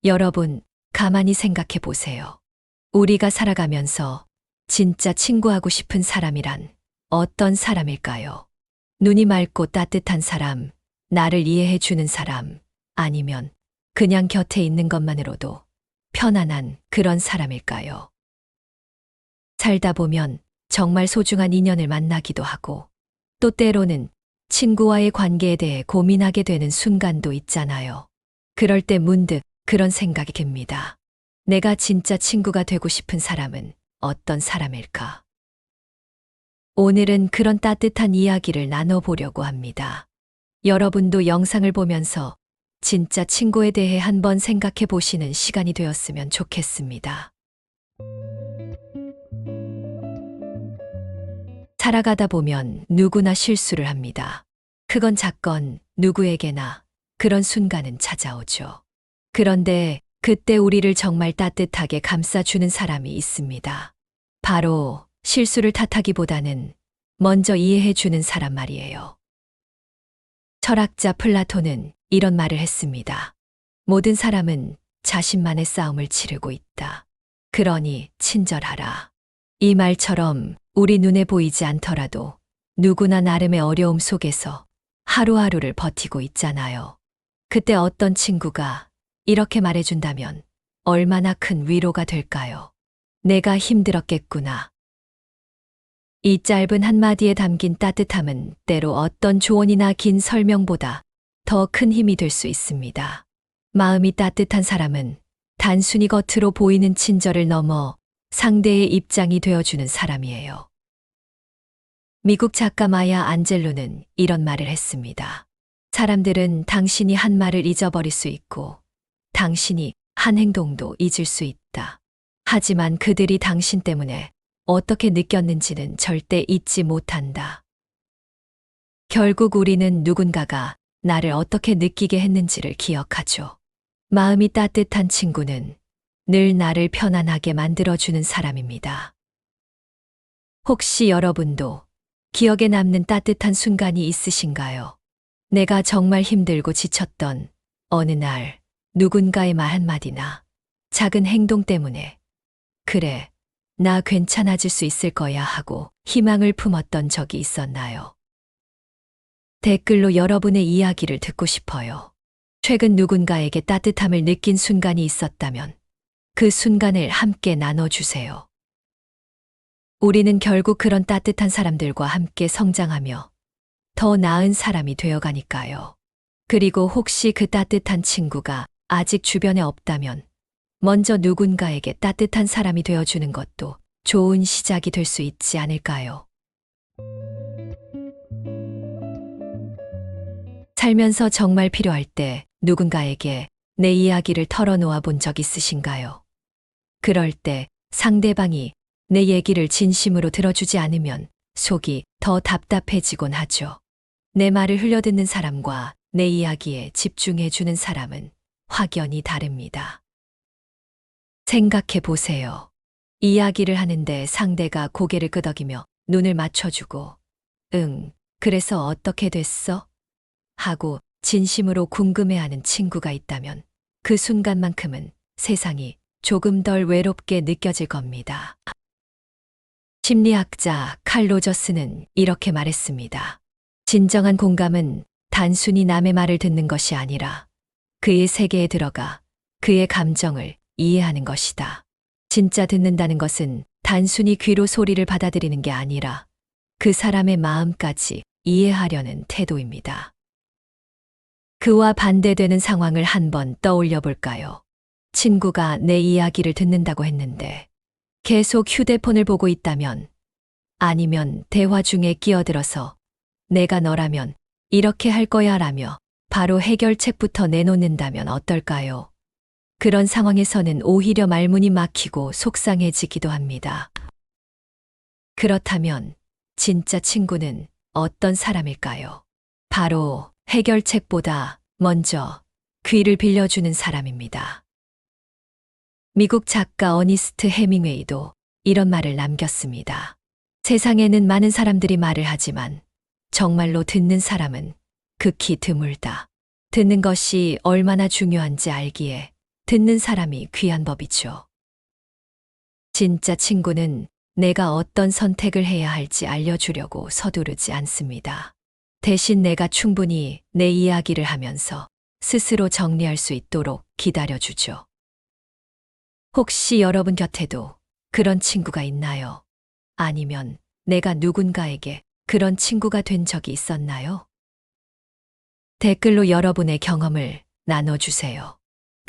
여러분, 가만히 생각해 보세요. 우리가 살아가면서 진짜 친구하고 싶은 사람이란 어떤 사람일까요? 눈이 맑고 따뜻한 사람, 나를 이해해 주는 사람, 아니면 그냥 곁에 있는 것만으로도 편안한 그런 사람일까요? 살다 보면 정말 소중한 인연을 만나기도 하고, 또 때로는 친구와의 관계에 대해 고민하게 되는 순간도 있잖아요. 그럴 때 문득 그런 생각이 듭니다. 내가 진짜 친구가 되고 싶은 사람은 어떤 사람일까? 오늘은 그런 따뜻한 이야기를 나눠보려고 합니다. 여러분도 영상을 보면서 진짜 친구에 대해 한번 생각해 보시는 시간이 되었으면 좋겠습니다. 살아가다 보면 누구나 실수를 합니다. 크건 작건 누구에게나 그런 순간은 찾아오죠. 그런데 그때 우리를 정말 따뜻하게 감싸주는 사람이 있습니다. 바로 실수를 탓하기보다는 먼저 이해해주는 사람 말이에요. 철학자 플라톤은 이런 말을 했습니다. 모든 사람은 자신만의 싸움을 치르고 있다. 그러니 친절하라. 이 말처럼 우리 눈에 보이지 않더라도 누구나 나름의 어려움 속에서 하루하루를 버티고 있잖아요. 그때 어떤 친구가 이렇게 말해준다면 얼마나 큰 위로가 될까요? 내가 힘들었겠구나. 이 짧은 한마디에 담긴 따뜻함은 때로 어떤 조언이나 긴 설명보다 더 큰 힘이 될 수 있습니다. 마음이 따뜻한 사람은 단순히 겉으로 보이는 친절을 넘어 상대의 입장이 되어주는 사람이에요. 미국 작가 마야 안젤로는 이런 말을 했습니다. 사람들은 당신이 한 말을 잊어버릴 수 있고 당신이 한 행동도 잊을 수 있다. 하지만 그들이 당신 때문에 어떻게 느꼈는지는 절대 잊지 못한다. 결국 우리는 누군가가 나를 어떻게 느끼게 했는지를 기억하죠. 마음이 따뜻한 친구는 늘 나를 편안하게 만들어주는 사람입니다. 혹시 여러분도 기억에 남는 따뜻한 순간이 있으신가요? 내가 정말 힘들고 지쳤던 어느 날 누군가의 말 한마디나 작은 행동 때문에 그래, 나 괜찮아질 수 있을 거야 하고 희망을 품었던 적이 있었나요? 댓글로 여러분의 이야기를 듣고 싶어요. 최근 누군가에게 따뜻함을 느낀 순간이 있었다면 그 순간을 함께 나눠주세요. 우리는 결국 그런 따뜻한 사람들과 함께 성장하며 더 나은 사람이 되어가니까요. 그리고 혹시 그 따뜻한 친구가 아직 주변에 없다면 먼저 누군가에게 따뜻한 사람이 되어주는 것도 좋은 시작이 될 수 있지 않을까요? 살면서 정말 필요할 때 누군가에게 내 이야기를 털어놓아 본 적 있으신가요? 그럴 때 상대방이 내 얘기를 진심으로 들어주지 않으면 속이 더 답답해지곤 하죠. 내 말을 흘려듣는 사람과 내 이야기에 집중해주는 사람은 확연히 다릅니다. 생각해 보세요. 이야기를 하는데 상대가 고개를 끄덕이며 눈을 맞춰주고 응, 그래서 어떻게 됐어? 하고 진심으로 궁금해하는 친구가 있다면 그 순간만큼은 세상이 조금 덜 외롭게 느껴질 겁니다. 심리학자 칼 로저스는 이렇게 말했습니다. 진정한 공감은 단순히 남의 말을 듣는 것이 아니라 그의 세계에 들어가 그의 감정을 이해하는 것이다. 진짜 듣는다는 것은 단순히 귀로 소리를 받아들이는 게 아니라 그 사람의 마음까지 이해하려는 태도입니다. 그와 반대되는 상황을 한번 떠올려 볼까요? 친구가 내 이야기를 듣는다고 했는데 계속 휴대폰을 보고 있다면 아니면 대화 중에 끼어들어서 내가 너라면 이렇게 할 거야 라며 바로 해결책부터 내놓는다면 어떨까요? 그런 상황에서는 오히려 말문이 막히고 속상해지기도 합니다. 그렇다면 진짜 친구는 어떤 사람일까요? 바로 해결책보다 먼저 귀를 빌려주는 사람입니다. 미국 작가 어니스트 해밍웨이도 이런 말을 남겼습니다. 세상에는 많은 사람들이 말을 하지만 정말로 듣는 사람은 극히 드물다. 듣는 것이 얼마나 중요한지 알기에 듣는 사람이 귀한 법이죠. 진짜 친구는 내가 어떤 선택을 해야 할지 알려주려고 서두르지 않습니다. 대신 내가 충분히 내 이야기를 하면서 스스로 정리할 수 있도록 기다려주죠. 혹시 여러분 곁에도 그런 친구가 있나요? 아니면 내가 누군가에게 그런 친구가 된 적이 있었나요? 댓글로 여러분의 경험을 나눠주세요.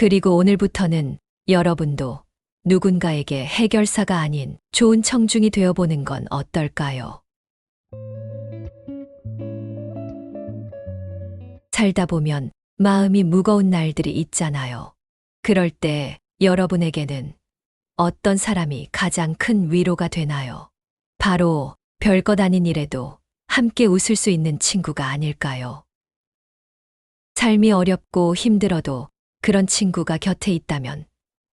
그리고 오늘부터는 여러분도 누군가에게 해결사가 아닌 좋은 청중이 되어보는 건 어떨까요? 살다 보면 마음이 무거운 날들이 있잖아요. 그럴 때 여러분에게는 어떤 사람이 가장 큰 위로가 되나요? 바로 별것 아닌 일에도 함께 웃을 수 있는 친구가 아닐까요? 삶이 어렵고 힘들어도 그런 친구가 곁에 있다면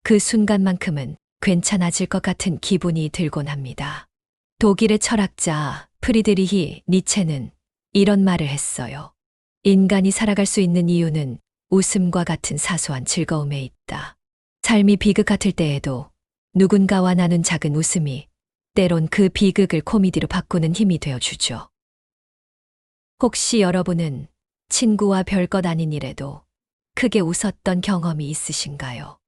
그 순간만큼은 괜찮아질 것 같은 기분이 들곤 합니다. 독일의 철학자 프리드리히 니체는 이런 말을 했어요. 인간이 살아갈 수 있는 이유는 웃음과 같은 사소한 즐거움에 있다. 삶이 비극 같을 때에도 누군가와 나눈 작은 웃음이 때론 그 비극을 코미디로 바꾸는 힘이 되어주죠. 혹시 여러분은 친구와 별것 아닌 일에도 크게 웃었던 경험이 있으신가요?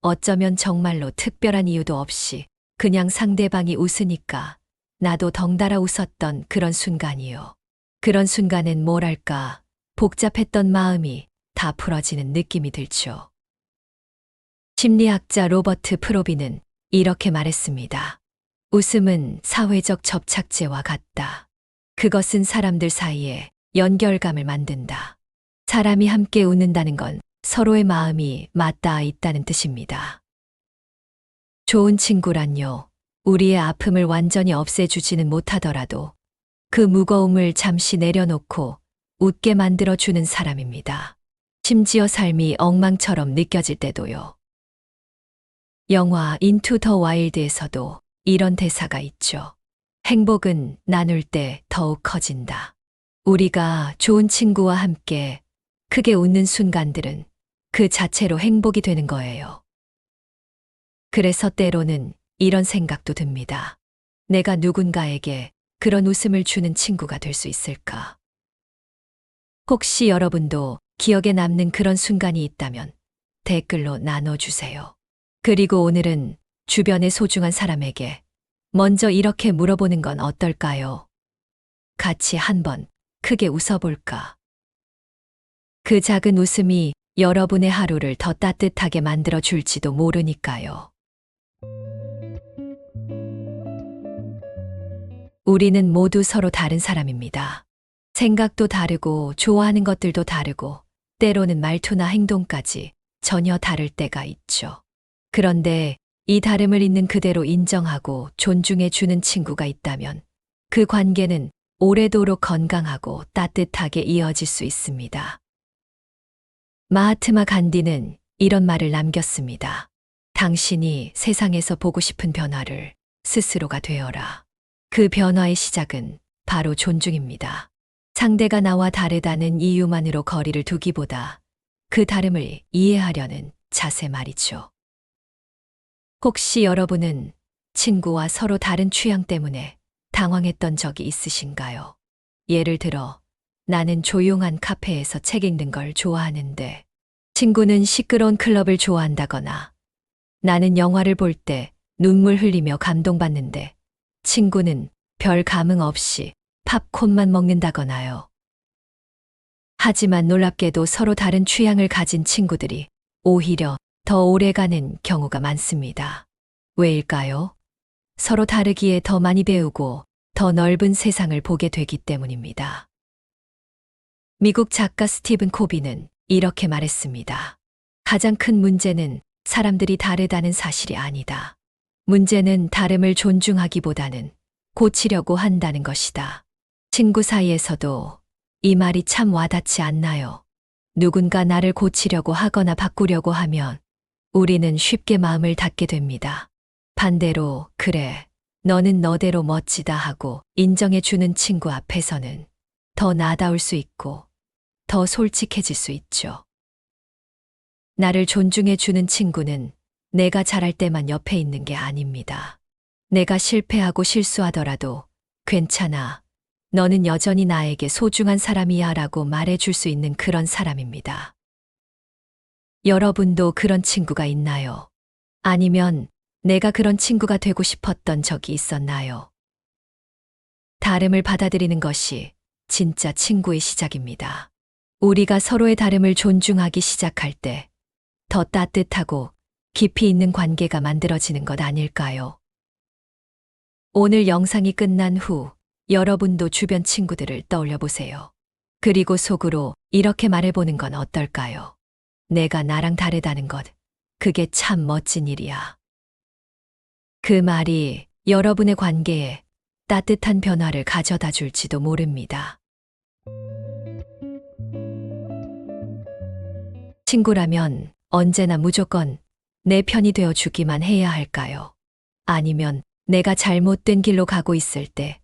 어쩌면 정말로 특별한 이유도 없이 그냥 상대방이 웃으니까 나도 덩달아 웃었던 그런 순간이요. 그런 순간엔 뭐랄까 복잡했던 마음이 다 풀어지는 느낌이 들죠. 심리학자 로버트 프로비는 이렇게 말했습니다. 웃음은 사회적 접착제와 같다. 그것은 사람들 사이에 연결감을 만든다. 사람이 함께 웃는다는 건 서로의 마음이 맞닿아 있다는 뜻입니다. 좋은 친구란요, 우리의 아픔을 완전히 없애주지는 못하더라도 그 무거움을 잠시 내려놓고 웃게 만들어주는 사람입니다. 심지어 삶이 엉망처럼 느껴질 때도요. 영화 인투 더 와일드에서도 이런 대사가 있죠. 행복은 나눌 때 더욱 커진다. 우리가 좋은 친구와 함께 크게 웃는 순간들은 그 자체로 행복이 되는 거예요. 그래서 때로는 이런 생각도 듭니다. 내가 누군가에게 그런 웃음을 주는 친구가 될 수 있을까? 혹시 여러분도 기억에 남는 그런 순간이 있다면 댓글로 나눠주세요. 그리고 오늘은 주변의 소중한 사람에게 먼저 이렇게 물어보는 건 어떨까요? 같이 한번 크게 웃어볼까? 그 작은 웃음이 여러분의 하루를 더 따뜻하게 만들어 줄지도 모르니까요. 우리는 모두 서로 다른 사람입니다. 생각도 다르고 좋아하는 것들도 다르고 때로는 말투나 행동까지 전혀 다를 때가 있죠. 그런데 이 다름을 있는 그대로 인정하고 존중해 주는 친구가 있다면 그 관계는 오래도록 건강하고 따뜻하게 이어질 수 있습니다. 마하트마 간디는 이런 말을 남겼습니다. 당신이 세상에서 보고 싶은 변화를 스스로가 되어라. 그 변화의 시작은 바로 존중입니다. 상대가 나와 다르다는 이유만으로 거리를 두기보다 그 다름을 이해하려는 자세 말이죠. 혹시 여러분은 친구와 서로 다른 취향 때문에 당황했던 적이 있으신가요? 예를 들어, 나는 조용한 카페에서 책 읽는 걸 좋아하는데, 친구는 시끄러운 클럽을 좋아한다거나, 나는 영화를 볼 때 눈물 흘리며 감동받는데, 친구는 별 감흥 없이 팝콘만 먹는다거나요. 하지만 놀랍게도 서로 다른 취향을 가진 친구들이 오히려 더 오래가는 경우가 많습니다. 왜일까요? 서로 다르기에 더 많이 배우고 더 넓은 세상을 보게 되기 때문입니다. 미국 작가 스티븐 코비는 이렇게 말했습니다. 가장 큰 문제는 사람들이 다르다는 사실이 아니다. 문제는 다름을 존중하기보다는 고치려고 한다는 것이다. 친구 사이에서도 이 말이 참 와닿지 않나요? 누군가 나를 고치려고 하거나 바꾸려고 하면 우리는 쉽게 마음을 닫게 됩니다. 반대로, 그래, 너는 너대로 멋지다 하고 인정해주는 친구 앞에서는 더 나다울 수 있고 더 솔직해질 수 있죠. 나를 존중해 주는 친구는 내가 잘할 때만 옆에 있는 게 아닙니다. 내가 실패하고 실수하더라도 괜찮아. 너는 여전히 나에게 소중한 사람이야 라고 말해 줄 수 있는 그런 사람입니다. 여러분도 그런 친구가 있나요? 아니면 내가 그런 친구가 되고 싶었던 적이 있었나요? 다름을 받아들이는 것이 진짜 친구의 시작입니다. 우리가 서로의 다름을 존중하기 시작할 때 더 따뜻하고 깊이 있는 관계가 만들어지는 것 아닐까요? 오늘 영상이 끝난 후 여러분도 주변 친구들을 떠올려 보세요. 그리고 속으로 이렇게 말해보는 건 어떨까요? 내가 나랑 다르다는 것, 그게 참 멋진 일이야. 그 말이 여러분의 관계에 따뜻한 변화를 가져다 줄지도 모릅니다. 친구라면 언제나 무조건 내 편이 되어 주기만 해야 할까요? 아니면 내가 잘못된 길로 가고 있을 때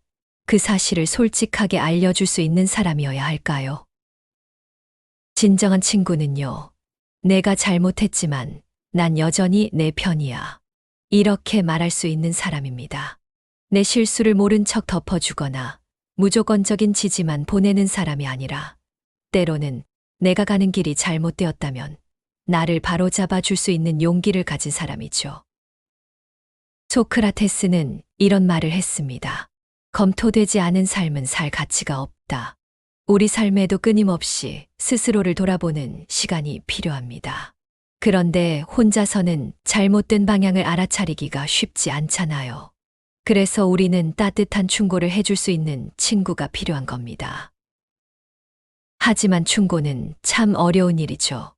그 사실을 솔직하게 알려줄 수 있는 사람이어야 할까요? 진정한 친구는요, 내가 잘못했지만 난 여전히 내 편이야. 이렇게 말할 수 있는 사람입니다. 내 실수를 모른 척 덮어주거나 무조건적인 지지만 보내는 사람이 아니라 때로는 내가 가는 길이 잘못되었다면 나를 바로잡아 줄 수 있는 용기를 가진 사람이죠. 소크라테스는 이런 말을 했습니다. 검토되지 않은 삶은 살 가치가 없다. 우리 삶에도 끊임없이 스스로를 돌아보는 시간이 필요합니다. 그런데 혼자서는 잘못된 방향을 알아차리기가 쉽지 않잖아요. 그래서 우리는 따뜻한 충고를 해줄 수 있는 친구가 필요한 겁니다. 하지만 충고는 참 어려운 일이죠.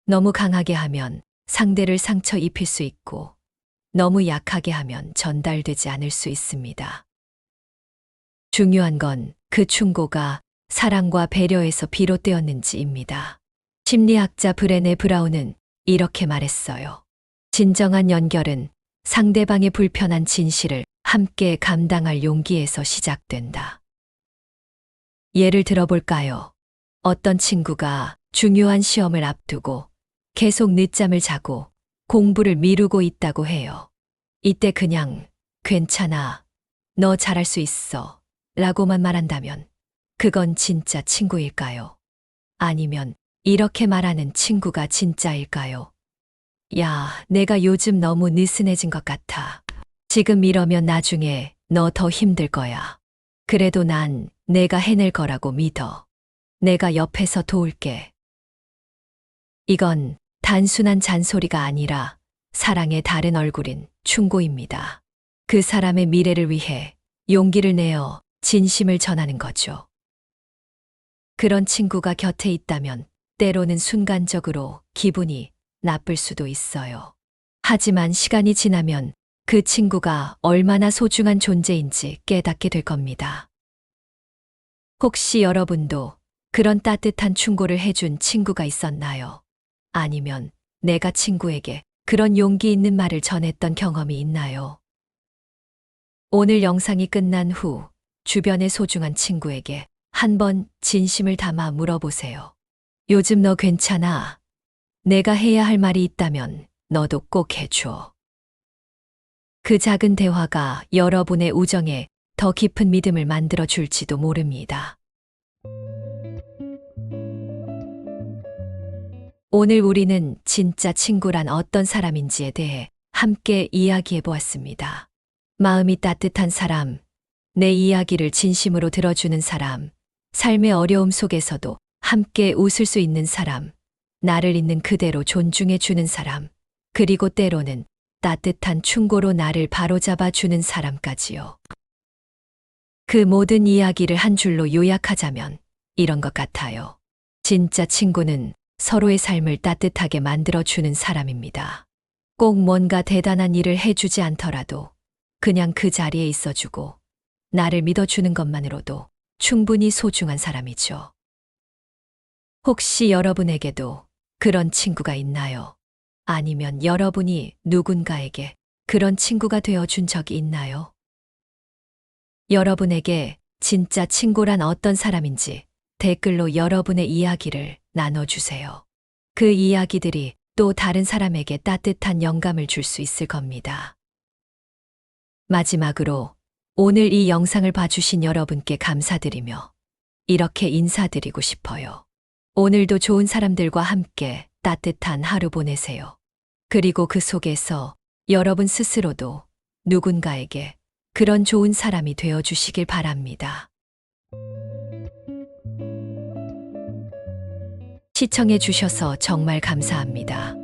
너무 강하게 하면 상대를 상처 입힐 수 있고 너무 약하게 하면 전달되지 않을 수 있습니다. 중요한 건 그 충고가 사랑과 배려에서 비롯되었는지입니다. 심리학자 브레네 브라운은 이렇게 말했어요. 진정한 연결은 상대방의 불편한 진실을 함께 감당할 용기에서 시작된다. 예를 들어볼까요? 어떤 친구가 중요한 시험을 앞두고 계속 늦잠을 자고 공부를 미루고 있다고 해요. 이때 그냥 괜찮아, 너 잘할 수 있어 라고만 말한다면 그건 진짜 친구일까요? 아니면 이렇게 말하는 친구가 진짜일까요? 야, 내가 요즘 너무 느슨해진 것 같아. 지금 이러면 나중에 너 더 힘들 거야. 그래도 난 내가 해낼 거라고 믿어. 내가 옆에서 도울게. 이건 단순한 잔소리가 아니라 사랑의 다른 얼굴인 충고입니다. 그 사람의 미래를 위해 용기를 내어 진심을 전하는 거죠. 그런 친구가 곁에 있다면 때로는 순간적으로 기분이 나쁠 수도 있어요. 하지만 시간이 지나면 그 친구가 얼마나 소중한 존재인지 깨닫게 될 겁니다. 혹시 여러분도 그런 따뜻한 충고를 해준 친구가 있었나요? 아니면 내가 친구에게 그런 용기 있는 말을 전했던 경험이 있나요? 오늘 영상이 끝난 후 주변의 소중한 친구에게 한번 진심을 담아 물어보세요. 요즘 너 괜찮아? 내가 해야 할 말이 있다면 너도 꼭 해줘. 그 작은 대화가 여러분의 우정에 더 깊은 믿음을 만들어 줄지도 모릅니다. 오늘 우리는 진짜 친구란 어떤 사람인지에 대해 함께 이야기해 보았습니다. 마음이 따뜻한 사람, 내 이야기를 진심으로 들어주는 사람, 삶의 어려움 속에서도 함께 웃을 수 있는 사람, 나를 있는 그대로 존중해 주는 사람, 그리고 때로는 따뜻한 충고로 나를 바로잡아 주는 사람까지요. 그 모든 이야기를 한 줄로 요약하자면 이런 것 같아요. 진짜 친구는 서로의 삶을 따뜻하게 만들어주는 사람입니다. 꼭 뭔가 대단한 일을 해주지 않더라도 그냥 그 자리에 있어주고 나를 믿어주는 것만으로도 충분히 소중한 사람이죠. 혹시 여러분에게도 그런 친구가 있나요? 아니면 여러분이 누군가에게 그런 친구가 되어준 적이 있나요? 여러분에게 진짜 친구란 어떤 사람인지 댓글로 여러분의 이야기를 나눠주세요. 그 이야기들이 또 다른 사람에게 따뜻한 영감을 줄 수 있을 겁니다. 마지막으로 오늘 이 영상을 봐주신 여러분께 감사드리며 이렇게 인사드리고 싶어요. 오늘도 좋은 사람들과 함께 따뜻한 하루 보내세요. 그리고 그 속에서 여러분 스스로도 누군가에게 그런 좋은 사람이 되어 주시길 바랍니다. 시청해 주셔서 정말 감사합니다.